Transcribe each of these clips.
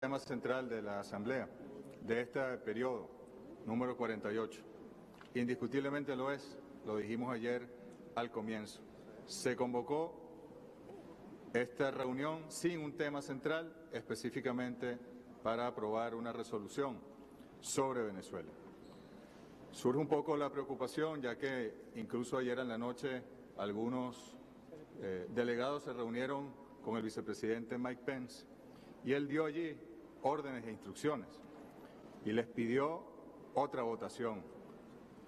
tema central de la Asamblea de este periodo, número 48. Indiscutiblemente lo es, lo dijimos ayer al comienzo. Se convocó esta reunión sin un tema central, específicamente para aprobar una resolución sobre Venezuela. Surge un poco la preocupación, ya que incluso ayer en la noche algunos delegados se reunieron con el vicepresidente Mike Pence y él dio allí órdenes e instrucciones y les pidió otra votación.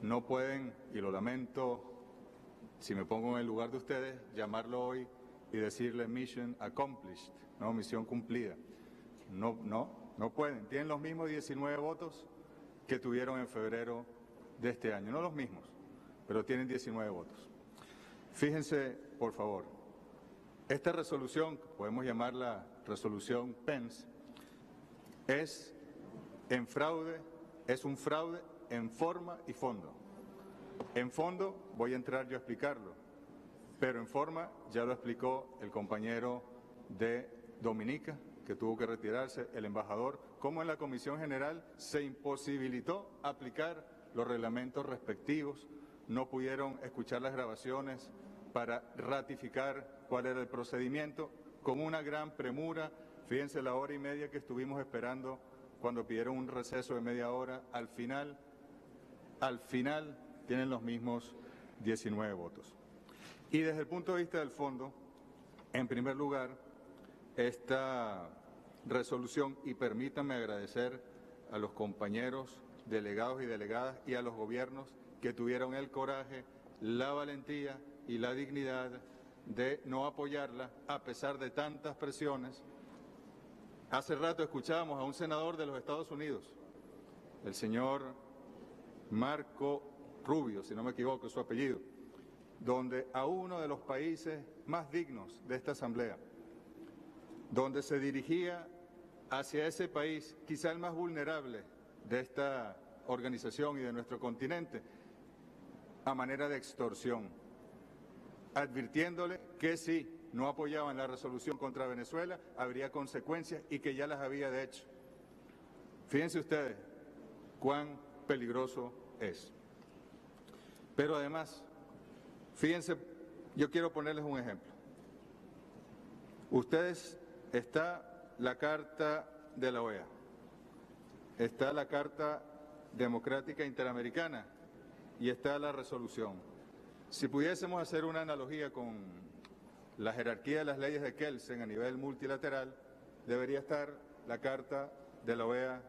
No pueden, y lo lamento, si me pongo en el lugar de ustedes, llamarlo hoy y decirle mission accomplished, no, misión cumplida. No pueden. Tienen los mismos 19 votos que tuvieron en febrero de este año. No los mismos, pero tienen 19 votos. Fíjense, por favor, esta resolución, podemos llamarla resolución Pence, es un fraude en forma y fondo. En fondo voy a entrar yo a explicarlo, pero en forma ya lo explicó el compañero de Dominica, que tuvo que retirarse, el embajador, como en la Comisión General se imposibilitó aplicar los reglamentos respectivos, no pudieron escuchar las grabaciones para ratificar cuál era el procedimiento, con una gran premura. Fíjense la hora y media que estuvimos esperando cuando pidieron un receso de media hora. Al final tienen los mismos 19 votos. Y desde el punto de vista del fondo, en primer lugar, esta resolución, y permítanme agradecer a los compañeros delegados y delegadas y a los gobiernos que tuvieron el coraje, la valentía y la dignidad de no apoyarla a pesar de tantas presiones. Hace rato escuchábamos a un senador de los Estados Unidos, el señor Marco Rubio, si no me equivoco es su apellido, donde a uno de los países más dignos de esta Asamblea, donde se dirigía hacia ese país, quizá el más vulnerable de esta organización y de nuestro continente, a manera de extorsión, advirtiéndole que si no apoyaban la resolución contra Venezuela, habría consecuencias y que ya las había de hecho. Fíjense ustedes cuán peligroso es. Pero además, fíjense, yo quiero ponerles un ejemplo. Ustedes, está la Carta de la OEA, está la Carta Democrática Interamericana y está la resolución. Si pudiésemos hacer una analogía con la jerarquía de las leyes de Kelsen a nivel multilateral, debería estar la Carta de la OEA,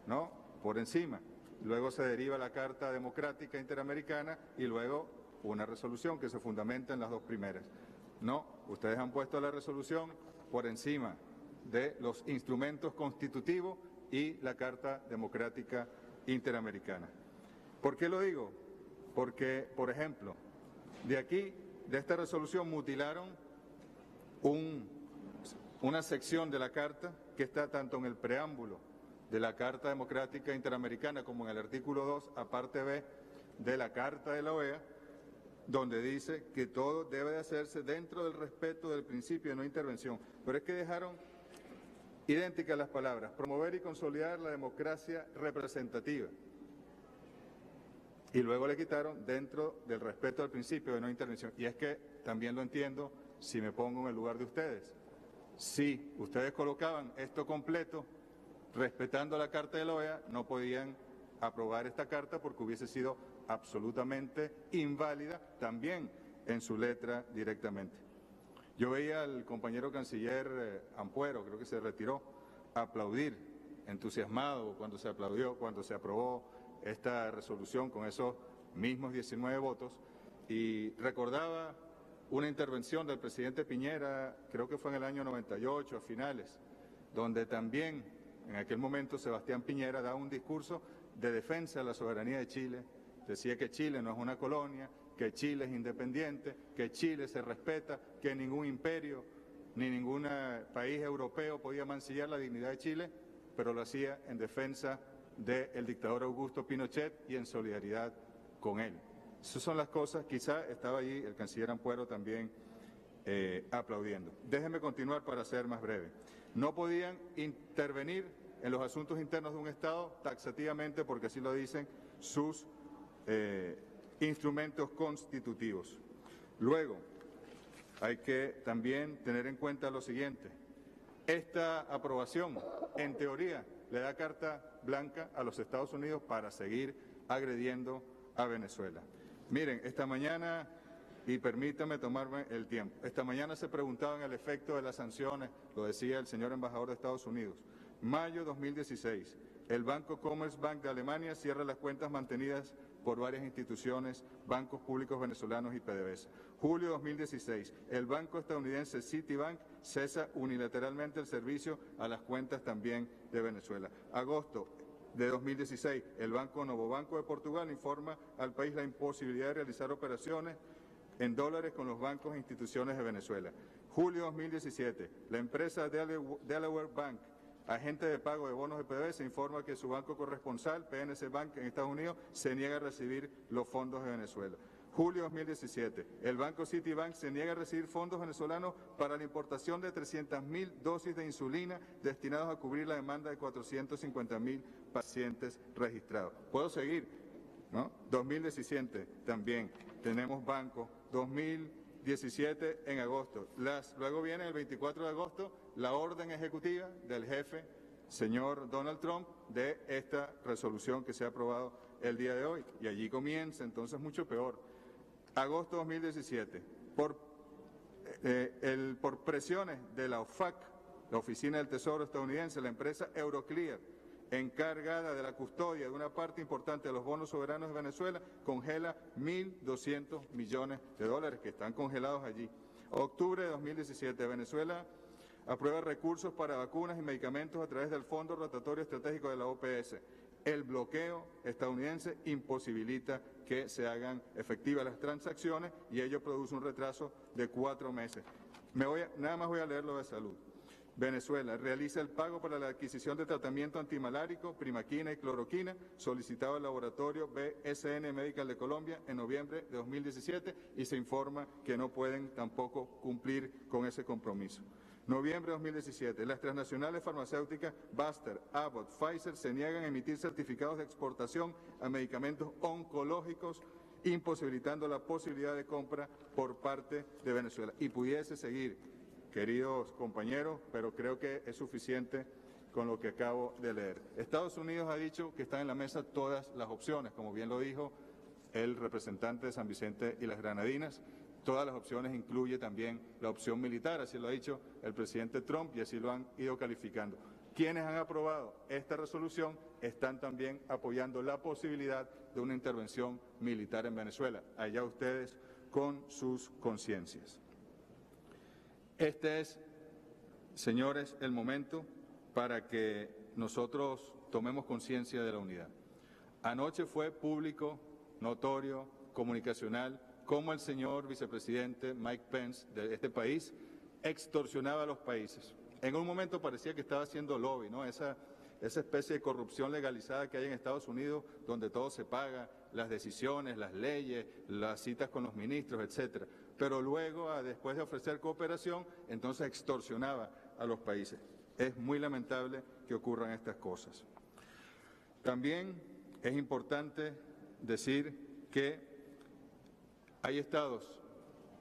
¿no?, por encima. Luego se deriva la Carta Democrática Interamericana y luego una resolución que se fundamenta en las dos primeras. No, ustedes han puesto la resolución por encima de los instrumentos constitutivos y la Carta Democrática Interamericana. ¿Por qué lo digo? Porque, por ejemplo, de esta resolución mutilaron una sección de la Carta que está tanto en el preámbulo de la Carta Democrática Interamericana como en el artículo 2, aparte B, de la Carta de la OEA, donde dice que todo debe de hacerse dentro del respeto del principio de no intervención. Pero es que dejaron idénticas las palabras: promover y consolidar la democracia representativa. Y luego le quitaron dentro del respeto al principio de no intervención. Y es que también lo entiendo si me pongo en el lugar de ustedes. Si ustedes colocaban esto completo, respetando la Carta de la OEA, no podían aprobar esta carta porque hubiese sido absolutamente inválida también en su letra directamente. Yo veía al compañero canciller Ampuero, creo que se retiró, aplaudir, entusiasmado cuando se aprobó esta resolución con esos mismos 19 votos, y recordaba una intervención del presidente Piñera, creo que fue en el año 98, a finales, donde también en aquel momento Sebastián Piñera daba un discurso de defensa de la soberanía de Chile. Decía que Chile no es una colonia, que Chile es independiente, que Chile se respeta, que ningún imperio ni ningún país europeo podía mancillar la dignidad de Chile, pero lo hacía en defensa del dictador Augusto Pinochet y en solidaridad con él. Esas son las cosas. Quizá estaba allí el canciller Ampuero también aplaudiendo. Déjenme continuar para ser más breve. No podían intervenir en los asuntos internos de un Estado taxativamente, porque así lo dicen sus instrumentos constitutivos. Luego, hay que también tener en cuenta lo siguiente. Esta aprobación, en teoría, le da carta blanca a los Estados Unidos para seguir agrediendo a Venezuela. Miren, esta mañana, y permítame tomarme el tiempo, esta mañana se preguntaban el efecto de las sanciones, lo decía el señor embajador de Estados Unidos. Mayo 2016, el Banco Commerzbank de Alemania cierra las cuentas mantenidas por varias instituciones, bancos públicos venezolanos y PDVSA. Julio 2016, el banco estadounidense Citibank cesa unilateralmente el servicio a las cuentas también de Venezuela. Agosto de 2016, el Banco Novobanco de Portugal informa al país la imposibilidad de realizar operaciones en dólares con los bancos e instituciones de Venezuela. Julio 2017, la empresa Delaware Bank, agente de pago de bonos de PDVSA, informa que su banco corresponsal, PNC Bank en Estados Unidos, se niega a recibir los fondos de Venezuela. Julio 2017, el banco Citibank se niega a recibir fondos venezolanos para la importación de 300.000 dosis de insulina destinados a cubrir la demanda de 450.000 pacientes registrados. ¿Puedo seguir? ¿No? 2017 también tenemos banco. 2017 en agosto. Luego viene el 24 de agosto la orden ejecutiva del jefe, señor Donald Trump, de esta resolución que se ha aprobado el día de hoy. Y allí comienza entonces mucho peor. Agosto 2017, por presiones de la OFAC, la Oficina del Tesoro estadounidense, la empresa Euroclear, encargada de la custodia de una parte importante de los bonos soberanos de Venezuela, congela 1.200 millones de dólares que están congelados allí. Octubre de 2017, Venezuela aprueba recursos para vacunas y medicamentos a través del Fondo Rotatorio Estratégico de la OPS. El bloqueo estadounidense imposibilita que se hagan efectivas las transacciones y ello produce un retraso de 4 meses. Nada más voy a leer lo de salud. Venezuela realiza el pago para la adquisición de tratamiento antimalárico, primaquina y cloroquina solicitado al laboratorio BSN Medical de Colombia en noviembre de 2017 y se informa que no pueden tampoco cumplir con ese compromiso. Noviembre de 2017, las transnacionales farmacéuticas Baster, Abbott, Pfizer se niegan a emitir certificados de exportación a medicamentos oncológicos, imposibilitando la posibilidad de compra por parte de Venezuela. Y pudiese seguir, queridos compañeros, pero creo que es suficiente con lo que acabo de leer. Estados Unidos ha dicho que están en la mesa todas las opciones, como bien lo dijo el representante de San Vicente y las Granadinas. Todas las opciones incluye también la opción militar, así lo ha dicho el presidente Trump y así lo han ido calificando. Quienes han aprobado esta resolución están también apoyando la posibilidad de una intervención militar en Venezuela. Allá ustedes con sus conciencias. Este es, señores, el momento para que nosotros tomemos conciencia de la unidad. Anoche fue público, notorio, comunicacional, cómo el señor vicepresidente Mike Pence de este país extorsionaba a los países. En un momento parecía que estaba haciendo lobby, ¿no? Esa especie de corrupción legalizada que hay en Estados Unidos, donde todo se paga, las decisiones, las leyes, las citas con los ministros, etcétera. Pero luego, después de ofrecer cooperación, entonces extorsionaba a los países. Es muy lamentable que ocurran estas cosas. También es importante decir que hay estados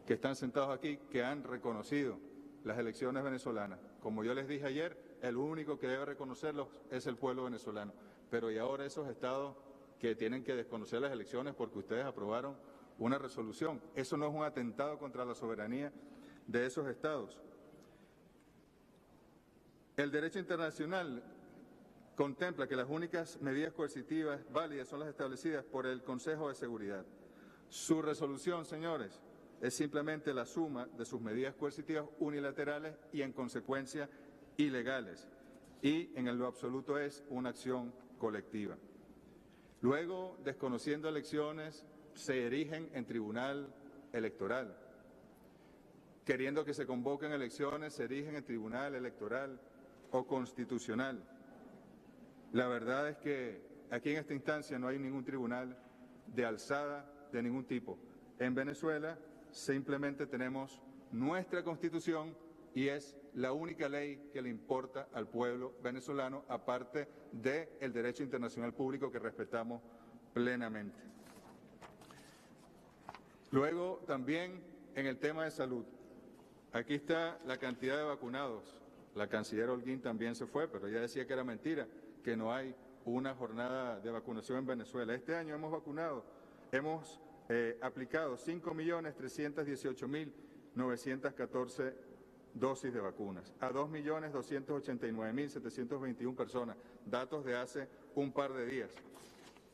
que están sentados aquí que han reconocido las elecciones venezolanas. Como yo les dije ayer, el único que debe reconocerlos es el pueblo venezolano. Pero y ahora esos estados que tienen que desconocer las elecciones porque ustedes aprobaron una resolución. Eso no es un atentado contra la soberanía de esos estados. El derecho internacional contempla que las únicas medidas coercitivas válidas son las establecidas por el Consejo de Seguridad. Su resolución, señores, es simplemente la suma de sus medidas coercitivas unilaterales y, en consecuencia, ilegales. Y, en lo absoluto, es una acción colectiva. Luego, desconociendo elecciones, se erigen en tribunal electoral. Queriendo que se convoquen elecciones, se erigen en tribunal electoral o constitucional. La verdad es que aquí en esta instancia no hay ningún tribunal de alzada de ningún tipo. En Venezuela simplemente tenemos nuestra Constitución y es la única ley que le importa al pueblo venezolano, aparte del derecho internacional público que respetamos plenamente. Luego, también en el tema de salud, aquí está la cantidad de vacunados. La canciller Holguín también se fue, pero ella decía que era mentira, que no hay una jornada de vacunación en Venezuela. Este año hemos aplicado 5.318.914 dosis de vacunas a 2.289.721 personas, datos de hace un par de días.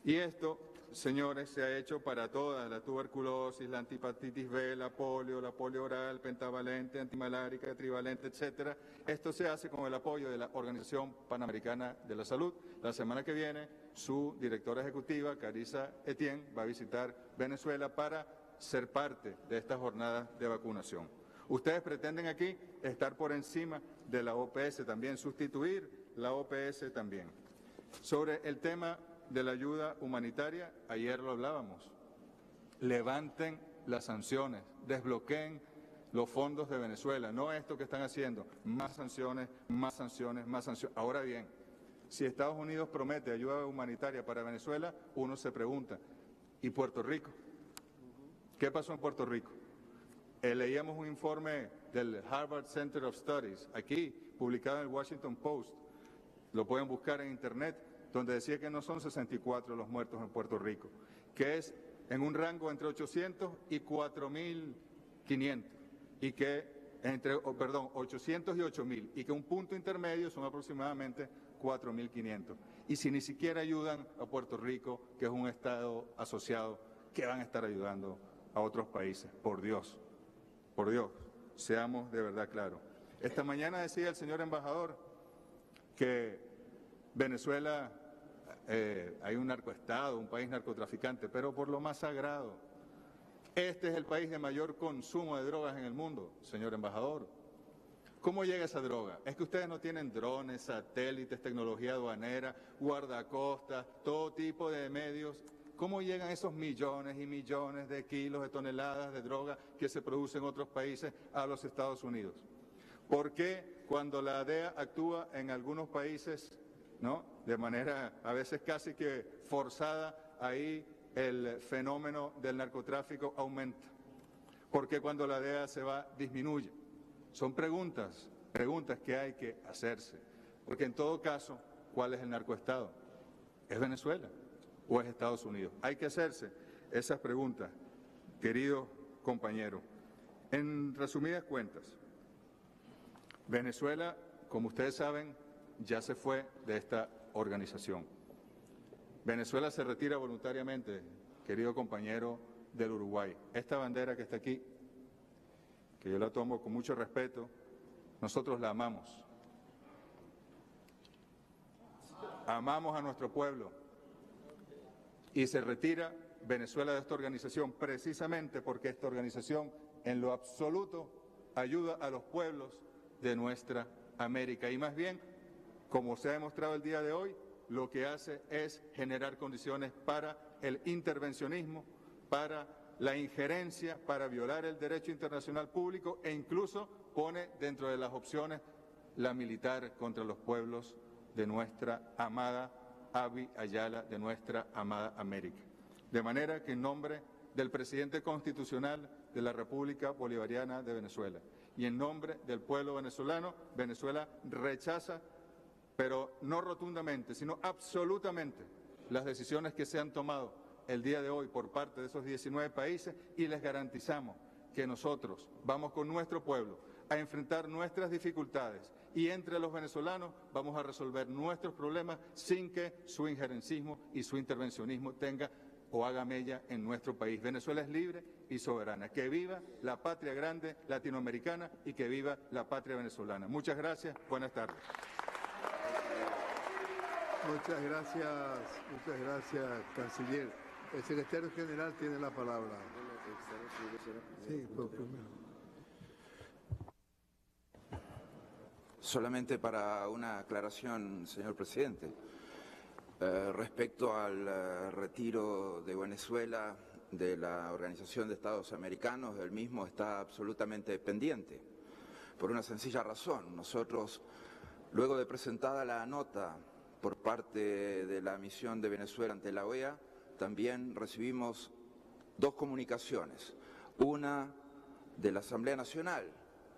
Y esto, señores, se ha hecho para todas: la tuberculosis, la hepatitis B, la polio oral, pentavalente, antimalárica, trivalente, etcétera. Esto se hace con el apoyo de la Organización Panamericana de la Salud. La semana que viene, su directora ejecutiva, Carissa Etienne, va a visitar Venezuela para ser parte de estas jornadas de vacunación. Ustedes pretenden aquí estar por encima de la OPS también, sustituir la OPS también. Sobre el tema de la ayuda humanitaria, ayer lo hablábamos. Levanten las sanciones, desbloqueen los fondos de Venezuela, no esto que están haciendo, más sanciones, más sanciones, más sanciones. Ahora bien, si Estados Unidos promete ayuda humanitaria para Venezuela, uno se pregunta, ¿y Puerto Rico? ¿Qué pasó en Puerto Rico? Leíamos un informe del Harvard Center of Studies, aquí, publicado en el Washington Post, lo pueden buscar en Internet, donde decía que no son 64 los muertos en Puerto Rico, que es en un rango entre 800 y 4.500, y que 800 y 8.000, y que un punto intermedio son aproximadamente 4.500. Y si ni siquiera ayudan a Puerto Rico, que es un estado asociado, ¿qué van a estar ayudando a otros países? Por Dios, seamos de verdad claros. Esta mañana decía el señor embajador que Venezuela hay un narcoestado, un país narcotraficante, pero por lo más sagrado, este es el país de mayor consumo de drogas en el mundo, señor embajador. ¿Cómo llega esa droga? Es que ustedes no tienen drones, satélites, tecnología aduanera, guardacostas, todo tipo de medios. ¿Cómo llegan esos millones y millones de kilos, de toneladas de droga que se producen en otros países a los Estados Unidos? ¿Por qué cuando la DEA actúa en algunos países, ¿no?, de manera a veces casi que forzada, ahí el fenómeno del narcotráfico aumenta? ¿Por qué cuando la DEA se va, disminuye? Son preguntas que hay que hacerse. Porque en todo caso, ¿cuál es el narcoestado? ¿Es Venezuela o es Estados Unidos? Hay que hacerse esas preguntas, queridos compañeros. En resumidas cuentas, Venezuela, como ustedes saben, ya se fue de esta organización. Venezuela se retira voluntariamente, querido compañero, del Uruguay. Esta bandera que está aquí, que yo la tomo con mucho respeto, nosotros la amamos. Amamos a nuestro pueblo. Y se retira Venezuela de esta organización precisamente porque esta organización en lo absoluto ayuda a los pueblos de nuestra América. Y más bien, como se ha demostrado el día de hoy, lo que hace es generar condiciones para el intervencionismo, para la injerencia, para violar el derecho internacional público e incluso pone dentro de las opciones la militar contra los pueblos de nuestra amada Abya Yala, de nuestra amada América. De manera que en nombre del presidente constitucional de la República Bolivariana de Venezuela y en nombre del pueblo venezolano, Venezuela rechaza, pero no rotundamente, sino absolutamente, las decisiones que se han tomado el día de hoy por parte de esos 19 países y les garantizamos que nosotros vamos con nuestro pueblo a enfrentar nuestras dificultades y entre los venezolanos vamos a resolver nuestros problemas sin que su injerencismo y su intervencionismo tenga o haga mella en nuestro país. Venezuela es libre y soberana. Que viva la patria grande latinoamericana y que viva la patria venezolana. Muchas gracias. Buenas tardes. Muchas gracias, canciller. El secretario general tiene la palabra. Sí, por primero. Solamente para una aclaración, señor presidente. Respecto al retiro de Venezuela de la Organización de Estados Americanos, el mismo está absolutamente pendiente. por una sencilla razón. Nosotros, luego de presentada la nota por parte de la misión de Venezuela ante la OEA, también recibimos dos comunicaciones. Una de la Asamblea Nacional,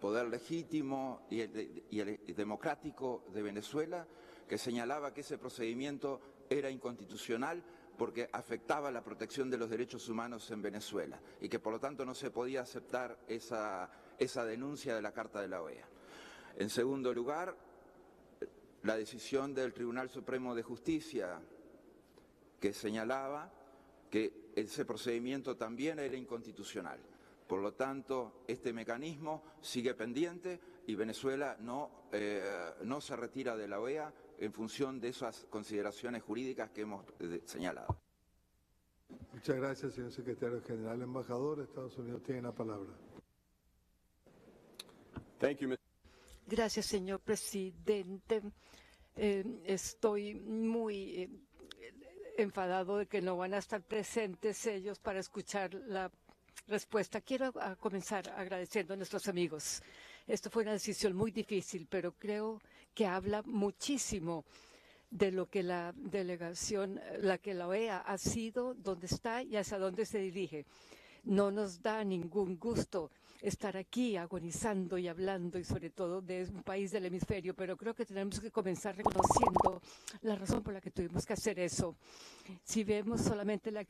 poder legítimo y democrático de Venezuela, que señalaba que ese procedimiento era inconstitucional porque afectaba la protección de los derechos humanos en Venezuela y que por lo tanto no se podía aceptar esa denuncia de la Carta de la OEA. En segundo lugar, la decisión del Tribunal Supremo de Justicia, que señalaba que ese procedimiento también era inconstitucional. Por lo tanto, este mecanismo sigue pendiente y Venezuela no se retira de la OEA en función de esas consideraciones jurídicas que hemos señalado. Muchas gracias, señor secretario general. Embajador de Estados Unidos tiene la palabra. Gracias, señor presidente. Estoy muy enfadado de que no van a estar presentes ellos para escuchar la respuesta. Quiero comenzar agradeciendo a nuestros amigos. Esto fue una decisión muy difícil, pero creo que habla muchísimo de lo que la delegación, la OEA ha sido, dónde está y hacia dónde se dirige. No nos da ningún gusto estar aquí agonizando y hablando, y sobre todo de un país del hemisferio, pero creo que tenemos que comenzar reconociendo la razón por la que tuvimos que hacer eso. Si vemos solamente la